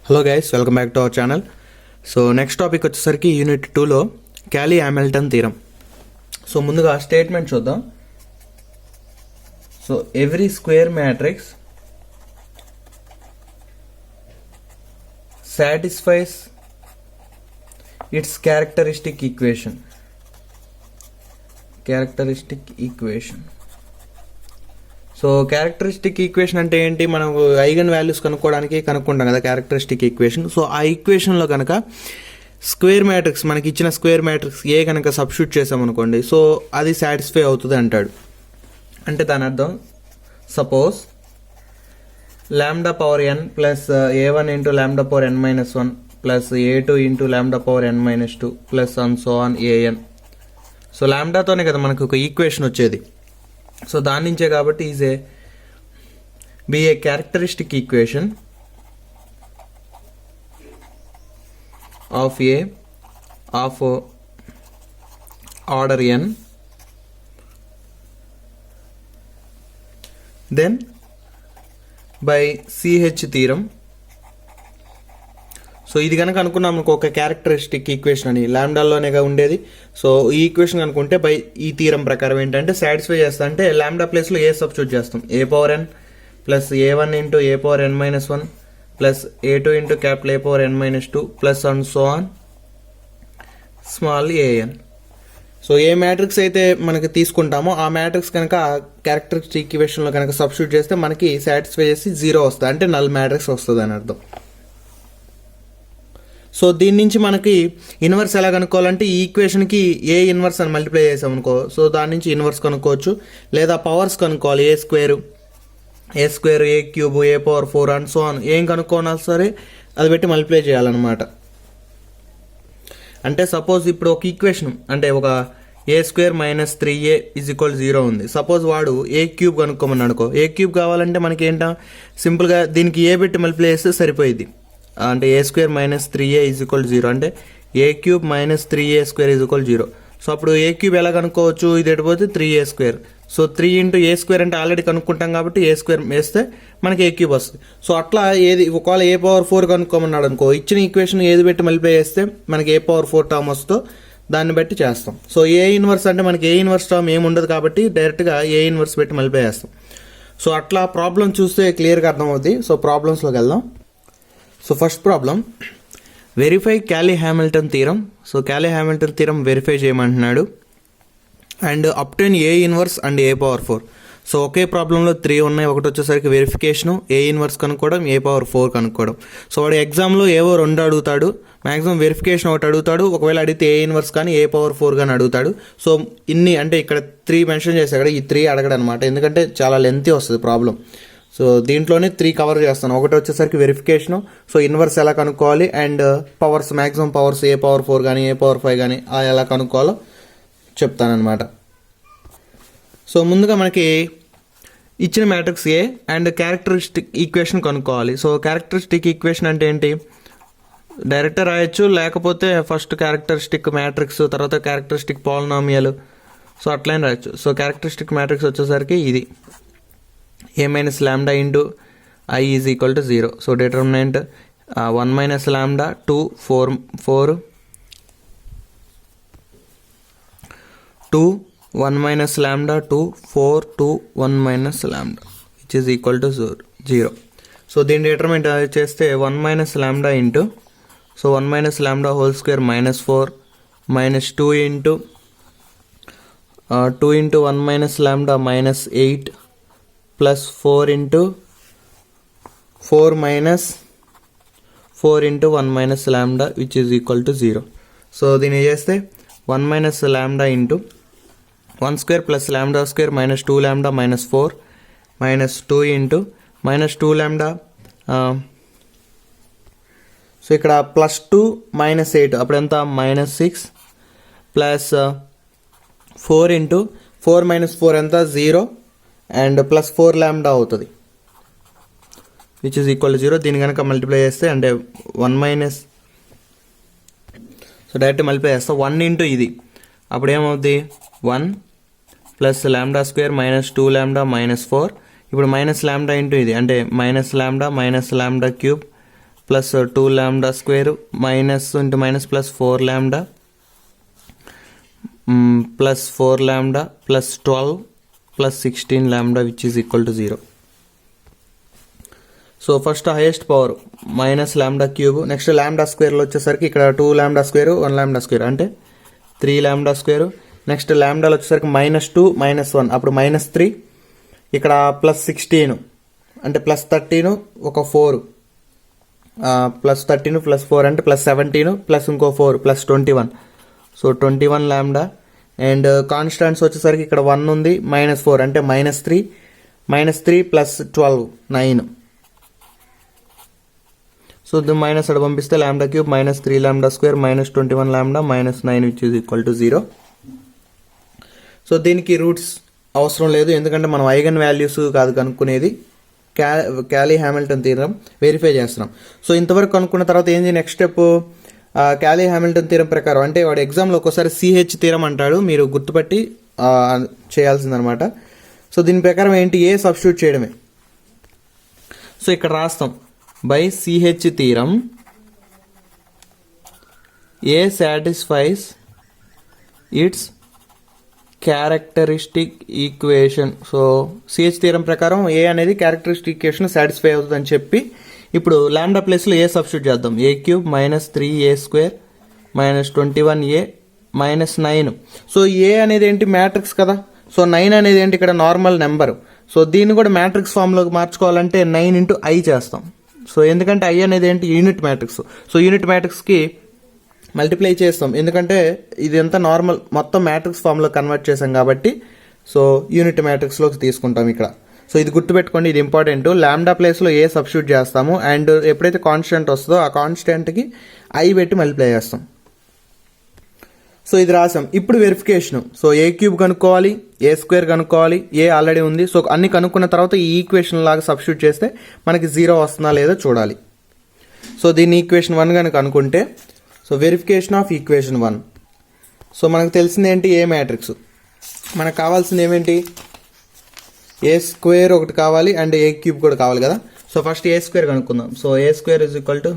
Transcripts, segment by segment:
Hello guys, welcome back to our channel. So next topic వచ్చేసరికి unit 2లో క్యాలీ Hamilton theorem. So ముందుగా statement చూద్దాం. So every square matrix satisfies its characteristic equation. So characteristic equation అంటే ఏంటి? మనం eigen values కనుక్కుంటాం కదా characteristic equation. So ఆ ఈక్వేషన్లో కనుక స్క్వేర్ మ్యాట్రిక్స్, మనకి ఇచ్చిన స్క్వేర్ మ్యాట్రిక్స్ ఏ కనుక సబ్స్టిట్యూట్ చేసామనుకోండి, సో అది సాటిస్ఫై అవుతుంది అంటాడు. అంటే దాని అర్థం, suppose lambda power n plus a1 into lambda power n minus 1 plus a2 into lambda power n minus 2 plus and so on an. So లాంబ్డాతోనే కదా మనకు ఒక ఈక్వేషన్ వచ్చేది. సో దాని నుంచే కాబట్టి is a characteristic equation of a of order n, then by CH theorem. So ఇది కనుక అనుకున్నాం మనకు ఒక క్యారెక్టరిస్టిక్ ఈక్వేషన్ అని లాంబ్డాలోనేగా ఉండేది. సో ఈ ఈక్వేషన్ అనుకుంటే బై ఈ థీరం ప్రకారం ఏంటంటే సాటిస్ఫై చేస్తా అంటే లాంబ్డా ప్లేస్లో ఏ సబ్స్టిట్యూట్ చేస్తాం, ఏ పవర్ ఎన్ ప్లస్ ఏ1 into A power n minus 1 plus ఏ2 into capital A power n minus 2 plus and so on small a n. So A matrix అయితే మనకి తీసుకుంటామో ఆ మ్యాట్రిక్స్ కనుక క్యారెక్టరిస్టిక్ ఈక్వేషన్లో కనుక సబ్స్టిట్యూట్ చేస్తే మనకి సాటిస్ఫై చేసి 0 వస్తుంది, అంటే నల్ మ్యాట్రిక్స్ వస్తుంది అని అర్థం. సో దీని నుంచి మనకి ఇన్వర్స్ ఎలా కనుక్కోవాలంటే ఈ ఈక్వేషన్కి ఏ ఇన్వర్స్ అని మల్టిప్లై చేసామనుకో, సో దాని నుంచి ఇన్వర్స్ కనుక్కోవచ్చు. లేదా పవర్స్ కనుక్కోవాలి, A square, A cube, A power 4 and so on ఏం కనుక్కోవాలి సరే అది పెట్టి మల్టిప్లై చేయాలన్నమాట. అంటే సపోజ్ ఇప్పుడు ఒక ఈక్వేషన్ అంటే ఒక A square minus 3a is equal 0 ఉంది. సపోజ్ వాడు ఏ క్యూబ్ కనుక్కోమని అనుకో, ఏ క్యూబ్ కావాలంటే మనకి ఏంటా సింపుల్గా దీనికి ఏ పెట్టి మల్టిప్లై చేస్తే సరిపోయింది. అంటే A square minus 3a is equal 0 అంటే A cube minus 3a square is equal 0. So అప్పుడు ఏ క్యూబ్ ఎలా కనుక్కోవచ్చు, ఇది ఎడిపోతే 3a square. So 3 into A square అంటే ఆల్రెడీ కనుక్కుంటాం కాబట్టి ఏ స్క్వేర్ వేస్తే మనకి ఏ క్యూబ్ వస్తుంది. సో అట్లా ఏది ఒకవేళ ఏ పవర్ 4 కనుక్కోమన్నాడు అనుకో, ఇచ్చిన ఈక్వేషన్ ఏది పెట్టి మల్టిప్లై చేస్తే మనకి ఏ పవర్ 4 టర్మ్ వస్తుందో దాన్ని బట్టి చేస్తాం. సో ఏ ఇన్వర్స్ అంటే మనకి ఏ ఇన్వర్స్ టర్మ్ ఏమి ఉండదు కాబట్టి డైరెక్ట్గా ఏ ఇన్వర్స్ పెట్టి మల్టిప్లై చేస్తాం. సో అట్లా ప్రాబ్లం చూస్తే క్లియర్గా అర్థమవుతుంది. సో ప్రాబ్లమ్స్లోకి వెళ్దాం. So first problem, verify Cayley Hamilton theorem. So Cayley Hamilton theorem verify చేయమంటున్నాడు. And obtain A inverse and A power 4. So ఒకే ప్రాబ్లంలో 3 ఉన్నాయి. ఒకటి వచ్చేసరికి వెరిఫికేషను, ఏ ఇన్వర్స్ కనుక్కోవడం, ఏ పవర్ 4 కనుక్కోవడం. సో వాడు ఎగ్జామ్లో ఏవో 2 అడుగుతాడు, మ్యాక్సిమం వెరిఫికేషన్ ఒకటి అడుగుతాడు, ఒకవేళ అడిగితే ఏ ఇన్వర్స్ కానీ ఏ పవర్ 4 కానీ అడుగుతాడు. సో ఇన్ని అంటే ఇక్కడ 3 మెన్షన్ చేశాడు, ఈ 3 అడగడు అనమాట, ఎందుకంటే చాలా లెంతీ వస్తుంది ప్రాబ్లం. సో దీంట్లోనే 3 కవర్ చేస్తాను. ఒకటి వచ్చేసరికి వెరిఫికేషను, సో ఇన్వర్స్ ఎలా కనుక్కోవాలి, and powers, maximum powers A power 4 కానీ ఏ పవర్ 5 కానీ ఎలా కనుక్కోవాలో చెప్తానమాట. సో ముందుగా మనకి ఇచ్చిన matrix A and characteristic equation కనుక్కోవాలి. సో క్యారెక్టరిస్టిక్ ఈక్వేషన్ అంటే ఏంటి, డైరెక్ట్ రాయొచ్చు, లేకపోతే ఫస్ట్ క్యారెక్టరిస్టిక్ మ్యాట్రిక్స్ తర్వాత క్యారెక్టరిస్టిక్ పాలినామియల్, సో అట్లనే రాయొచ్చు. సో క్యారెక్టరిస్టిక్ మ్యాట్రిక్స్ వచ్చేసరికి ఇది a minus lambda into I is equal to 0. So determinant 1 minus lambda 2 4 2 1 minus lambda 2 4 2 1 minus lambda which is equal to 0. So దీని determinant చేస్తే 1 minus lambda into, so 1 minus lambda whole square minus 4 minus 2 into 1 minus lambda minus 8 plus 4 into 4 minus 4 into 1 minus lambda which is equal to 0. So దీన్ని చేస్తే 1 minus lambda into 1 square plus lambda square minus 2 lambda minus 4 minus 2 into minus 2 lambda. So ఇక్కడ plus 2 minus 8 అప్పుడు ఎంత, minus 6 plus 4 into 4 minus 4 ఎంత 0 and plus 4 ల్యాండా అవుతుంది which is equal 0. దీన్ని కనుక మల్టిప్లై చేస్తే అంటే 1 మైనస్, సో డైరెక్ట్ మల్టిప్లై చేస్తా 1 ఇంటూ ఇది, అప్పుడు ఏమవుతుంది 1 ప్లస్ ల్యాండా స్క్వేర్ మైనస్ 2 ల్యాండా మైనస్ 4. ఇప్పుడు మైనస్ ల్యాండా ఇంటూ ఇది అంటే minus lambda cube plus 2 lambda square minus into minus plus 4 lambda plus 4 lambda plus 12 plus 16 lambda which is equal to 0. So first highest power minus lambda cube, next lambda స్క్వేర్లో వచ్చేసరికి ఇక్కడ 2 lambda square 1 lambda square అంటే 3 lambda square, next లాంబ్డాలో వచ్చేసరికి -2 -1 అప్పుడు -3, ఇక్కడ plus 16 అంటే plus 13 ఒక 4 plus 13 plus 4 అంటే ప్లస్ 17 ప్లస్ ఇంకో 4 plus 21, so 21 lambda. And constants వచ్చేసరికి ఇక్కడ 1 ఉంది -4 అంటే -3 ప్లస్ 12 9. సో ఇది మైనస్ అక్కడ పంపిస్తే lambda cube -3 lambda square -21 lambda -9 which is equal to 0. So దీనికి రూట్స్ అవసరం లేదు, ఎందుకంటే మనం ఐగన్ వాల్యూస్ కాదు కనుక్కునేది, క్యాలీ హ్యామిల్టన్ థీరం వెరిఫై చేస్తున్నాం. సో ఇంతవరకు కనుక్కున్న తర్వాత ఏంటి నెక్స్ట్ స్టెప్, క్యాలీ హ్యామిల్టన్ థీరం ప్రకారం అంటే వాడు ఎగ్జామ్లో ఒక్కోసారి సిహెచ్ థీరం అంటాడు, మీరు గుర్తుపట్టి చేయాల్సిందనమాట. సో దీని ప్రకారం ఏంటి, ఏ సబ్స్టిట్యూట్ చేయడమే. సో ఇక్కడ రాస్తాం by CH theorem A satisfies it's characteristic equation. So CH theorem ప్రకారం ఏ అనేది క్యారెక్టరిస్టిక్ ఈక్వేషన్ సాటిస్ఫై అవుతుంది అని చెప్పి ఇప్పుడు లాంబ్డా ప్లేస్లో ఏ సబ్స్టిట్యూట్ చేద్దాం. A cube -3a² -21a -9. So ఏ అనేది ఏంటి, మ్యాట్రిక్స్ కదా. సో 9 అనేది ఏంటి, ఇక్కడ నార్మల్ నెంబర్. సో దీన్ని కూడా మ్యాట్రిక్స్ ఫామ్లోకి మార్చుకోవాలంటే 9 ఇంటూ i చేస్తాం. సో ఎందుకంటే i అనేది ఏంటి, యూనిట్ మ్యాట్రిక్స్. సో యూనిట్ మ్యాట్రిక్స్కి మల్టిప్లై చేస్తాం, ఎందుకంటే ఇది ఎంత నార్మల్ మొత్తం మ్యాట్రిక్స్ ఫామ్లో కన్వర్ట్ చేసాం కాబట్టి. సో యూనిట్ మ్యాట్రిక్స్లోకి తీసుకుంటాం ఇక్కడ. సో ఇది గుర్తుపెట్టుకోండి, ఇది ఇంపార్టెంట్. లాంబ్డా ప్లేస్లో ఏ సబ్స్టిట్యూట్ చేస్తాము, అండ్ ఎప్పుడైతే కాన్స్టెంట్ వస్తుందో ఆ కాన్స్టెంట్కి i పెట్టి మల్టిప్లై చేస్తాం. సో ఇది రాసాం. ఇప్పుడు వెరిఫికేషన్. సో ఏ క్యూబ్ కనుక్కోవాలి, ఏ స్క్వేర్ కనుక్కోవాలి, ఏ ఆల్రెడీ ఉంది. సో అన్ని కనుక్కున్న తర్వాత ఈ ఈక్వేషన్ లాగా సబ్స్టిట్యూట్ చేస్తే మనకి 0 వస్తుందా లేదో చూడాలి. సో దీన్ని ఈక్వేషన్ 1 కనుక అనుకుంటే, so verification of equation 1. So మనకు తెలిసింది ఏంటి, ఏ మ్యాట్రిక్స్. మనకు కావాల్సింది ఏమేంటి, ఏ స్క్వేర్ ఒకటి కావాలి అండ్ ఏ క్యూబ్ కూడా కావాలి కదా. సో ఫస్ట్ ఏ స్క్వేర్ కనుక్కుందాం. So A square is equal to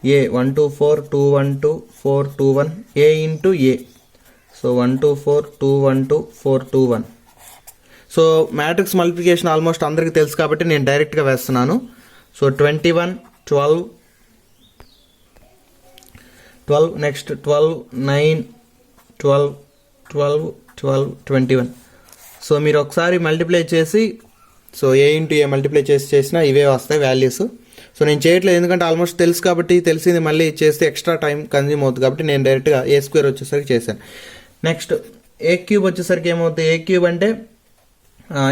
A 1 2 4 2 1 2 4 2 1 A into A. So 1 2 4 2 1 2 4 2 1. So matrix multiplication almost అందరికీ తెలుసు కాబట్టి నేను డైరెక్ట్గా వేస్తున్నాను. So 21 12 next 12 9 12 12 12 21. సో మీరు ఒకసారి మల్టిప్లై చేసి, సో ఏ ఇంటూ ఏ మల్టిప్లై చేసినా ఇవే వస్తాయి వాల్యూస్. సో నేను చేయట్లేదు, ఎందుకంటే ఆల్మోస్ట్ తెలుసు కాబట్టి, తెలిసింది మళ్ళీ చేస్తే ఎక్స్ట్రా టైం కన్జ్యూమ్ అవుతుంది కాబట్టి నేను డైరెక్ట్గా ఏ స్క్వేర్ వచ్చేసరికి చేశాను. నెక్స్ట్ ఏ క్యూబ్ వచ్చేసరికి ఏమవుతుంది, ఏ క్యూబ్ అంటే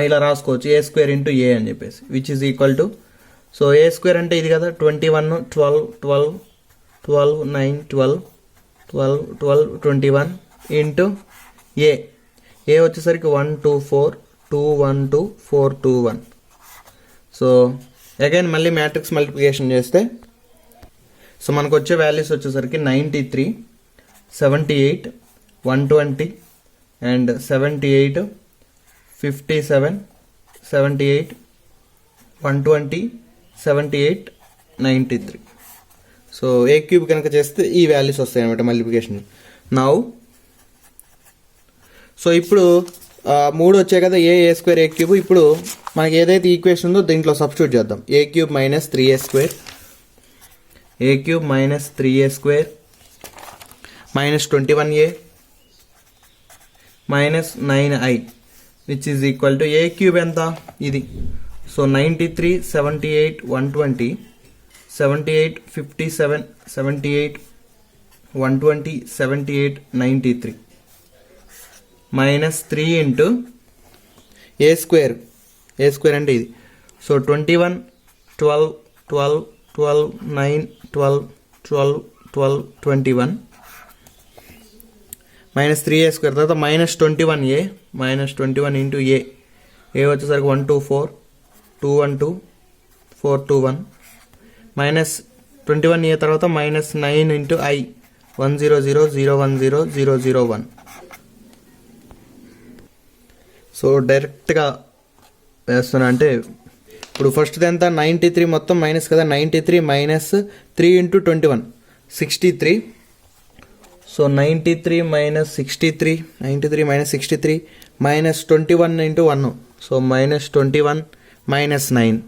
ఇలా రాసుకోవచ్చు, ఏ స్క్వేర్ ఇంటూ ఏ అని చెప్పేసి which is equal to. So A square అంటే ఇది కదా, 21 12 12 12 9 12 12 12 21 ఇంటూ ఏ. ఏ వచ్చేసరికి 1 2 4 2 1 2 4 2 1. సో అగైన్ మళ్ళీ మ్యాట్రిక్స్ మల్టిప్లికేషన్ చేస్తే, సో మనకు వచ్చే వాల్యూస్ వచ్చేసరికి 93 78 120 అండ్ 78 57 78 120 78 93. సో ఏ క్యూబ్ కనుక చేస్తే ఈ వాల్యూస్ వస్తాయి అనమాట మల్టిప్లికేషన్. నౌ సో ఇప్పుడు 3 వచ్చాయి కదా, ఏ స్క్వేర్ ఏ క్యూబ్. ఇప్పుడు మనకి ఏదైతే ఈక్వేషన్ ఉందో దీంట్లో సబ్స్టిట్యూట్ చేద్దాం. A cube -3a² A cube -3a² -21a -9i which is equal to A cube ఎంత ఇది. So 93 78 120 78 57 78 120 78 93 -3 into A square. A square అంటే ఇది. సో 21 12 12 12 9 12 12 12 21 -3a² తర్వాత -21a -21 ఇంటూ ఏ. ఏ వచ్చేసరికి 1 2 4 2 1 2 4 2 1 -21a తర్వాత -9 ఇంటూ i 100 010 001. సో డైరెక్ట్గా వేస్తున్నా అంటే ఇప్పుడు ఫస్ట్ది ఎంత 93 మొత్తం మైనస్ కదా, 93 minus 3 into 21 63. So 93 minus 63, 93 minus 63 minus 21 into 1, so minus 21 minus 9.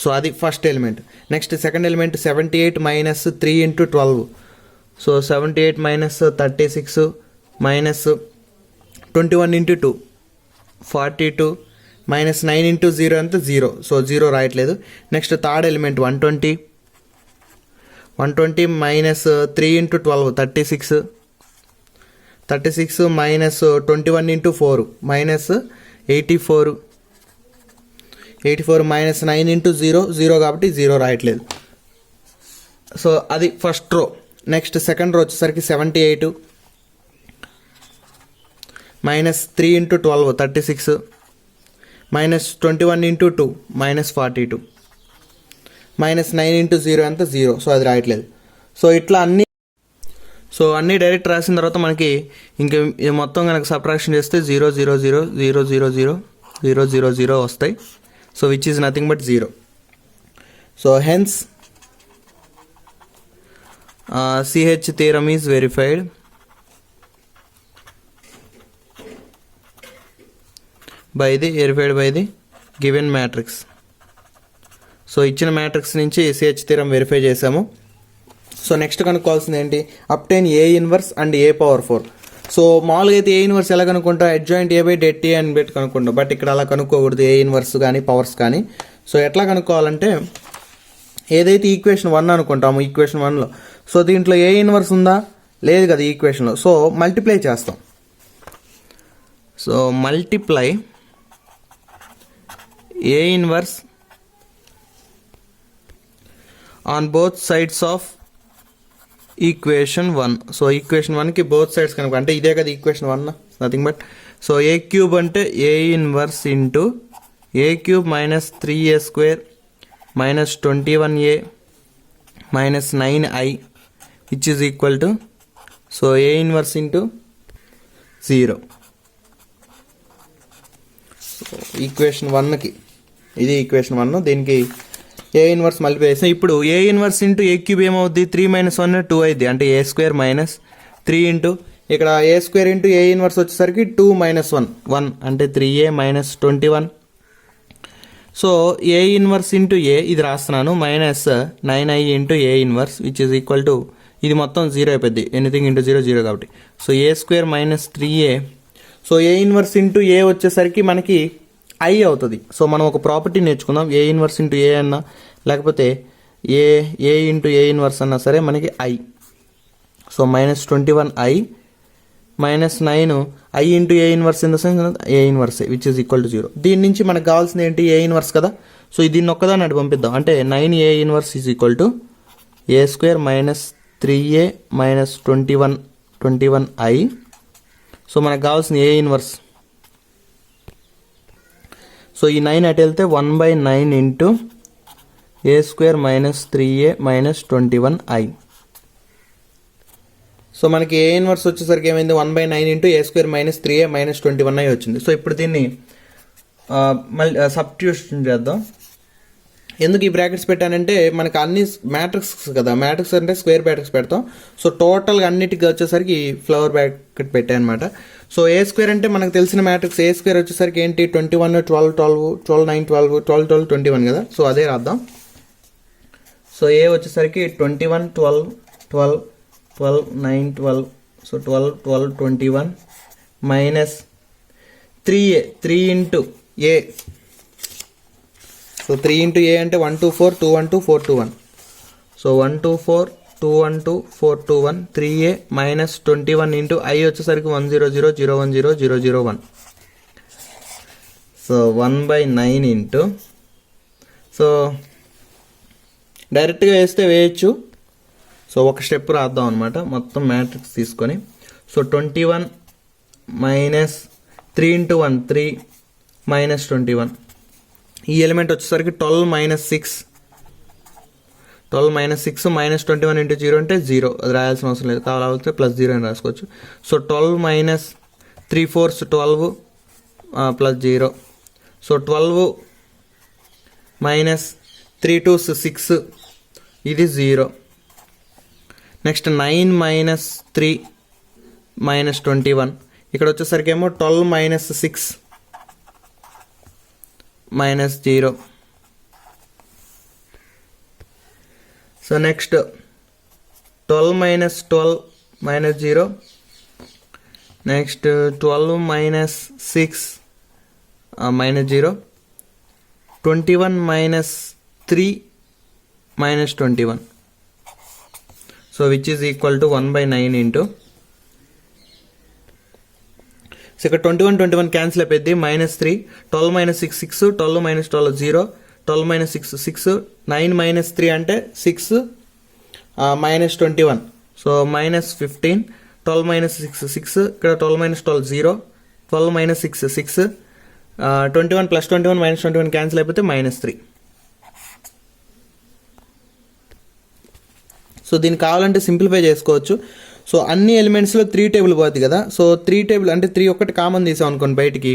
So అది first element. Next second element 78 minus 3 into 12, so 78 minus 36 minus 21 into 2 42 minus 9 into 0 అంతా 0, సో 0 రాయట్లేదు. Next third element 120 minus 3 into 12 36 minus 21 into 4 minus 84 minus 9 into 0 కాబట్టి 0 రాయట్లేదు. So అది first row. Next second row వచ్చేసరికి 78 minus 3 into 12 36 minus 21 into 2 minus 42 minus 9 into 0 అంతా 0, so అది రాయట్లేదు. So ఇట్లా అన్నీ direct రాసిన తర్వాత మనకి ఇంక మొత్తం కనుక సబ్ట్రాక్షన్ చేస్తే 0 0 0 0 0 0 0 0 0 వస్తాయి. So which is nothing but 0. So hence CH theorem is verified by the given matrix. So ఇచ్చిన మ్యాట్రిక్స్ నుంచి CH థియరమ్ వెరిఫై చేసాము. సో నెక్స్ట్ కనుక్కోవాల్సింది ఏంటి, obtain A inverse and A⁴. So మామూలుగా అయితే A ఇన్వర్స్ ఎలా కనుక్కుంటాం, adjoint A by det A అని పెట్టి కనుక్కుంటాం. బట్ ఇక్కడ అలా కనుక్కోకూడదు, A ఇన్వర్స్ కానీ పవర్స్ కానీ. సో ఎట్లా కనుక్కోవాలంటే, ఏదైతే ఈక్వేషన్ 1 అనుకుంటాము, ఈక్వేషన్ 1లో సో దీంట్లో A ఇన్వర్స్ ఉందా, లేదు కదా ఈక్వేషన్లో. సో మల్టిప్లై చేస్తాం. So multiply A inverse on both sides of equation 1. So equation 1కి బోత్ సైడ్స్ కనుక, అంటే ఇదే కదా equation 1, nothing but. So A³ అంటే A inverse into A³ minus 3A² minus 21A minus 9I which is equal to, so A inverse into 0. Equation 1కి ఇది equation 1, దీనికి A inverse multiply చేస్తాం. ఇప్పుడు A ఇన్వర్స్ ఇంటూ A³ ఏమవుద్ది, 3 minus 1 2 అయింది, అంటే A² minus 3 into ఇక్కడ A² into A inverse వచ్చేసరికి 2 మైనస్ 1 అంటే 3A minus 21. So A inverse into A ఇది రాస్తున్నాను, minus 9I into A inverse which is equal to, ఇది మొత్తం 0 అయిపోద్ది, ఎనీథింగ్ ఇంటూ 0 0 కాబట్టి. So A² minus 3A. So A inverse into A వచ్చేసరికి మనకి I అవుతుంది. సో మనం ఒక ప్రాపర్టీ నేర్చుకుందాం, A ఇన్వర్స్ ఇంటూ A అన్నా లేకపోతే A ఇంటూ A ఇన్వర్స్ అన్నా సరే మనకి I. So minus 21I minus 9I into A inverse in the sense A inverse which is equal to 0. దీని నుంచి మనకు కావాల్సింది ఏంటి, A ఇన్వర్స్ కదా. సో దీన్ని ఒక్కదాన్ని అటు పంపిద్దాం, అంటే 9A inverse is equal to A² minus 3A minus 21I. So మనకు కావాల్సిన A ఇన్వర్స్. సో ఈ 9 అటు వెళ్తే 1/9 into A² minus 3A minus 21I. So మనకి A ఇన్వర్స్ వచ్చేసరికి ఏమైంది, 1/9 into A² minus 3A minus 21I వచ్చింది. సో ఇప్పుడు దీన్ని మళ్ళీ సబ్స్టిట్యూషన్ చేద్దాం. ఎందుకు ఈ బ్రాకెట్స్ పెట్టానంటే, మనకు అన్ని మ్యాట్రిక్స్ కదా, మ్యాట్రిక్స్ అంటే స్క్వేర్ బ్రాకెట్స్ పెడతాం. సో టోటల్గా అన్నిటికీ వచ్చేసరికి ఫ్లవర్ బ్రాకెట్ పెట్టాయి అనమాట. సో A² అంటే మనకు తెలిసిన మ్యాట్రిక్స్, A² వచ్చేసరికి ఏంటి 21 12 12 12 9 12 12 12 21 కదా. సో అదే రాద్దాం. సో A వచ్చేసరికి 21 12 12 12 9 12, so 12 12 21 minus 3A 3 into A. So 3 into A అంటే 124 212 421. So 124 212 421 3A minus 21 into I వచ్చేసరికి 100 010 001. సో 1/9 ఇంటూ, సో డైరెక్ట్గా వేస్తే వేయచ్చు. సో ఒక స్టెప్ రాద్దాం అనమాట, మొత్తం మ్యాట్రిక్స్ తీసుకొని. So 21 minus 3 into 1 3 minus 21. ఈ ఎలిమెంట్ వచ్చేసరికి 12 మైనస్ 6 మైనస్ 21 ఇంటూ 0 అంటే 0, అది రాయాల్సిన అవసరం లేదు, కావాలంటే ప్లస్ 0 అని రాసుకోవచ్చు. So 12 minus 3/4 12 plus 0. So 12 minus 3 2s 6 ఇది 0. Next 9 minus 3 minus 21. ఇక్కడ వచ్చేసరికి ఏమో 12 minus 6 minus 0. So next 12 minus 12 minus 0. Next 12 minus 6 minus 0. 21 minus 3 minus 21. So which is equal to 1/9 into, so ఇక్కడ 21 క్యాన్సిల్ అయిపోయింది. -3, 12 మైనస్ 6 6, 12 మైనస్ 12 0, 12 మైనస్ 6 6, 9 మైనస్ 3 అంటే 6 minus 21, so -15. 12 minus 6 6, ఇక్కడ 12 minus 12 0, 12 minus 6 6, 21 plus 21 minus 21 cancel అయిపోతే -3. So దీన్ని కావాలంటే simplify చేసుకోవచ్చు. So అన్ని ఎలిమెంట్స్లో 3 table పోతుంది కదా, సో 3 టేబుల్ అంటే 3 ఒక్కటి కామన్ తీసాం అనుకోండి బయటికి,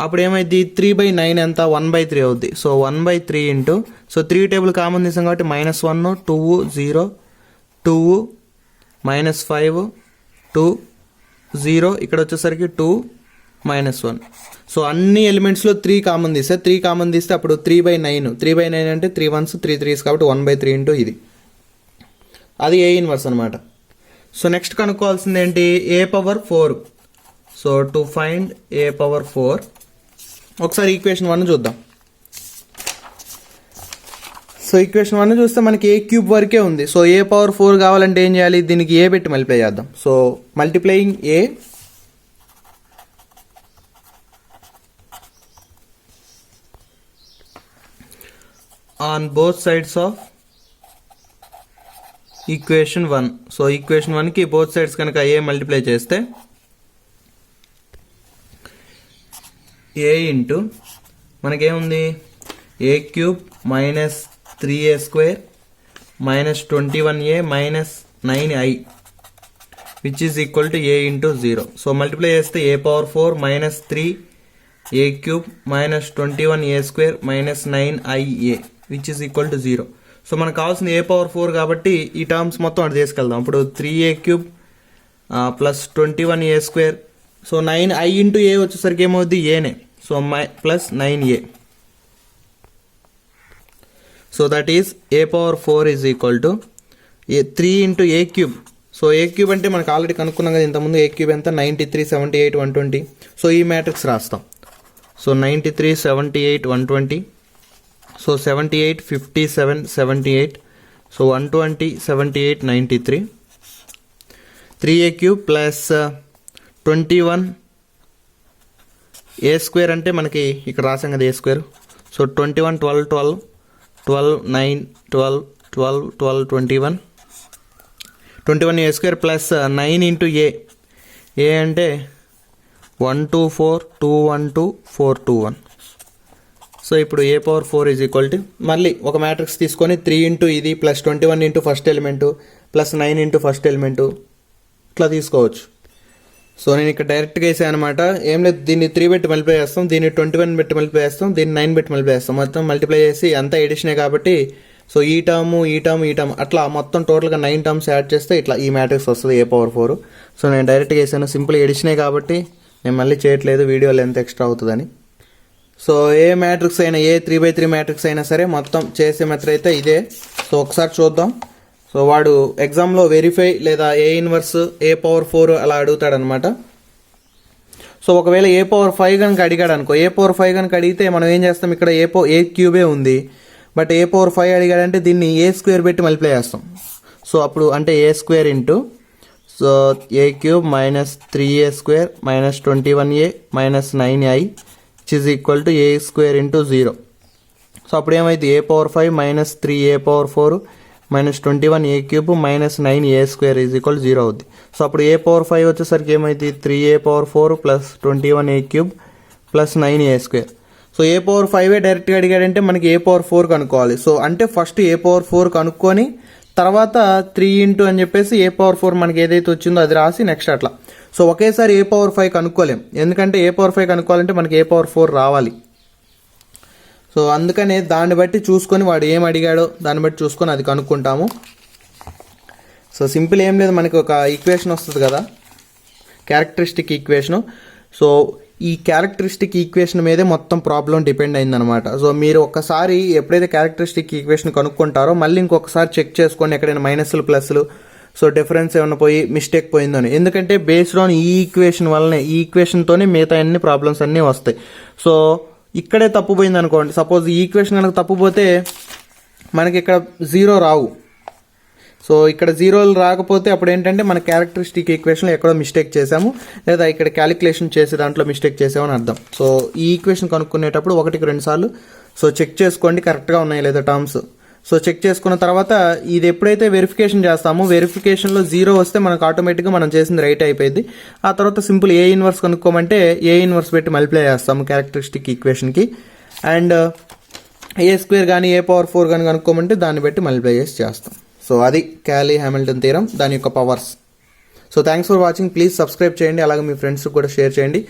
అప్పుడు ఏమైంది 3/9 ఎంత 1/3 అవుద్ది. So 1/3 into, so 3 table common తీసాం కాబట్టి -1 2 0 2 -5 2 0, ఇక్కడ వచ్చేసరికి 2 -1. సో అన్ని ఎలిమెంట్స్లో 3 కామన్ తీస్తే, 3 కామన్ తీస్తే అప్పుడు 3/9, 3/9 అంటే 3 1s 3 3s కాబట్టి 1/3 ఇంటూ ఇది, అది A ఇన్వర్స్ అనమాట. సో నెక్స్ట్ కనుక్కోవాల్సింది ఏంటి, A⁴. So to find A⁴, ఒకసారి ఈక్వేషన్ 1 చూద్దాం. సో ఈక్వేషన్ 1 చూస్తే మనకి A³ వరకే ఉంది. సో A⁴ కావాలంటే ఏం చేయాలి, దీనికి A పెట్టి మల్టిప్లై చేద్దాం. So multiplying A on both sides of equation 1. So equation 1కి బోత్ సైడ్స్ కనుక A మల్టిప్లై చేస్తే A ఇంటూ మనకేముంది A³ minus 3A² minus 21A minus 9I which is equal to A into 0. So multiply చేస్తే A⁴ minus 3A³ minus 21A² minus 9IA which is equal to 0. So మనకు కావాల్సిన A⁴ కాబట్టి ఈ terms మొత్తం అటు తీసుకెళ్దాం. అప్పుడు 3A³ plus 21A², so 9I into A వచ్చేసరికి ఏమవుద్ది Aనే, so plus 9A. So that is A⁴ is equal to 3 into A³. So A³ అంటే మనకు ఆల్రెడీ కనుక్కున్నాం కదా ఇంతకుముందు, A³ ఎంత 93 78 120. సో ఈ మ్యాట్రిక్స్ రాస్తాం. So 93 78 120, so 78 57 78, so 120 78 93. 3A³ plus 21A² అంటే మనకి ఇక్కడ రాసాం కదా A². So 21 12 12 12 9 12 12 12 21 21A² plus 9 into A అంటే 124 212 421. సో ఇప్పుడు A⁴ ఈజ్ ఈక్వల్ టు మళ్ళీ ఒక మ్యాట్రిక్స్ తీసుకొని 3 ఇంటూ ఇది plus 21 into first element plus 9 into first element ఇట్లా తీసుకోవచ్చు. సో నేను ఇక్కడ డైరెక్ట్గా వేసాను అనమాట, ఏం లేదు దీన్ని 3 పెట్టి మల్టిప్లై చేస్తాం, దీన్ని 21 పెట్టి మల్టిప్లై చేస్తాం, దీన్ని 9 పెట్టి మల్టిప్లై చేస్తాం, మొత్తం మల్టిప్లై చేసి అంతా ఎడిషనే కాబట్టి సో ఈ టర్మ్ అట్లా మొత్తం టోటల్గా 9 టర్మ్స్ యాడ్ చేస్తే ఇట్లా ఈ మ్యాట్రిక్స్ వస్తుంది A⁴. సో నేను డైరెక్ట్గా వేసాను, సింపుల్ ఎడిషనే కాబట్టి నేను మళ్ళీ చేయట్లేదు, వీడియో లెంత్ ఎక్స్ట్రా అవుతుందని. సో ఏ మ్యాట్రిక్స్ అయినా, ఏ 3/3 మ్యాట్రిక్స్ అయినా సరే మొత్తం చేసే మెథడ్ అయితే ఇదే. సో ఒకసారి చూద్దాం. సో వాడు ఎగ్జామ్లో వెరిఫై లేదా A ఇన్వర్స్ A⁴ అలా అడుగుతాడనమాట. సో ఒకవేళ A⁴ కనుక అడిగాడు అనుకో, A⁴ కనుక అడిగితే మనం ఏం చేస్తాం, ఇక్కడ A³ ఉంది, బట్ A⁴ అడిగాడంటే దీన్ని A² పెట్టి మల్టిప్లై చేస్తాం. సో అప్పుడు అంటే A² into, so A³ minus 3A² minus 21A minus 9I which is equal to A² into 0. So అప్పుడు ఏమైంది A⁴ minus 3A⁴ minus 21A³ minus 9A² is equal 0 అవుద్ది. So అప్పుడు A⁴ వచ్చేసరికి ఏమైంది 3A⁴ plus 21A³ plus 9A². So A⁴ డైరెక్ట్గా అడిగాడంటే మనకి A⁴ కనుక్కోవాలి. So అంటే ఫస్ట్ A⁴ కనుక్కొని తర్వాత 3 ఇంటూ అని చెప్పేసి A⁴ మనకి ఏదైతే వచ్చిందో అది రాసి నెక్స్ట్ అట్లా. సో ఒకేసారి A⁴ కనుక్కోలేం, ఎందుకంటే A⁴ కనుక్కోవాలంటే మనకి A⁴ రావాలి. సో అందుకనే దాన్ని బట్టి చూసుకొని వాడు ఏం అడిగాడో దాన్ని బట్టి చూసుకొని అది కనుక్కుంటాము. సో సింపుల్ ఏం లేదు, మనకి ఒక ఈక్వేషన్ వస్తుంది కదా, క్యారెక్టరిస్టిక్ ఈక్వేషను. సో ఈ క్యారెక్టరిస్టిక్ ఈక్వేషన్ మీదే మొత్తం ప్రాబ్లం డిపెండ్ అయిందనమాట. సో మీరు ఒక్కసారి ఎప్పుడైతే క్యారెక్టరిస్టిక్ ఈక్వేషన్ కనుక్కుంటారో మళ్ళీ ఇంకొకసారి చెక్ చేసుకోండి ఎక్కడైనా మైనస్లు ప్లస్లు, సో డిఫరెన్స్ ఏమైనా పోయి మిస్టేక్ పోయిందని. ఎందుకంటే బేస్డ్ ఆన్ ఈ ఈక్వేషన్ వల్లనే, ఈ ఈక్వేషన్తోనే మిగతా అన్ని ప్రాబ్లమ్స్ అన్నీ వస్తాయి. సో ఇక్కడే తప్పు పోయింది అనుకోండి, సపోజ్ ఈ ఈక్వేషన్ కనుక తప్పుపోతే మనకి ఇక్కడ 0 రావు. సో ఇక్కడ 0 రాకపోతే అప్పుడు ఏంటంటే మన క్యారెక్టరిస్టిక్ ఈక్వేషన్లో ఎక్కడో మిస్టేక్ చేసాము, లేదా ఇక్కడ క్యాలిక్యులేషన్ చేసే దాంట్లో మిస్టేక్ చేసామని అర్థం. సో ఈ ఈక్వేషన్ కనుక్కునేటప్పుడు 1-2 సార్లు సో చెక్ చేసుకోండి కరెక్ట్గా ఉన్నాయి లేదా టర్మ్స్. సో చెక్ చేసుకున్న తర్వాత ఇది ఎప్పుడైతే వెరిఫికేషన్ చేస్తామో, వెరిఫికేషన్లో 0 వస్తే మనకు ఆటోమేటిక్గా మనం చేసింది రైట్ అయిపోయింది. ఆ తర్వాత సింపుల్ ఏ ఇన్వర్స్ కనుక్కోమంటే ఏ ఇన్వర్స్ పెట్టి మల్టిప్లై చేస్తాము క్యారెక్టరిస్టిక్ ఈక్వేషన్కి. అండ్ A² కానీ A⁴ కానీ కనుక్కోమంటే దాన్ని బట్టి మల్టిప్లై చేసి చేస్తాం. సో అది క్యాలీ హామిల్టన్ థీరం, దాని యొక్క powers. So thanks for watching. Please subscribe చేయండి, అలాగే మీ ఫ్రెండ్స్కి కూడా షేర్ చేయండి.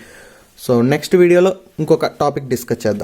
సో నెక్స్ట్ వీడియోలో ఇంకొక టాపిక్ డిస్కస్ చేద్దాం.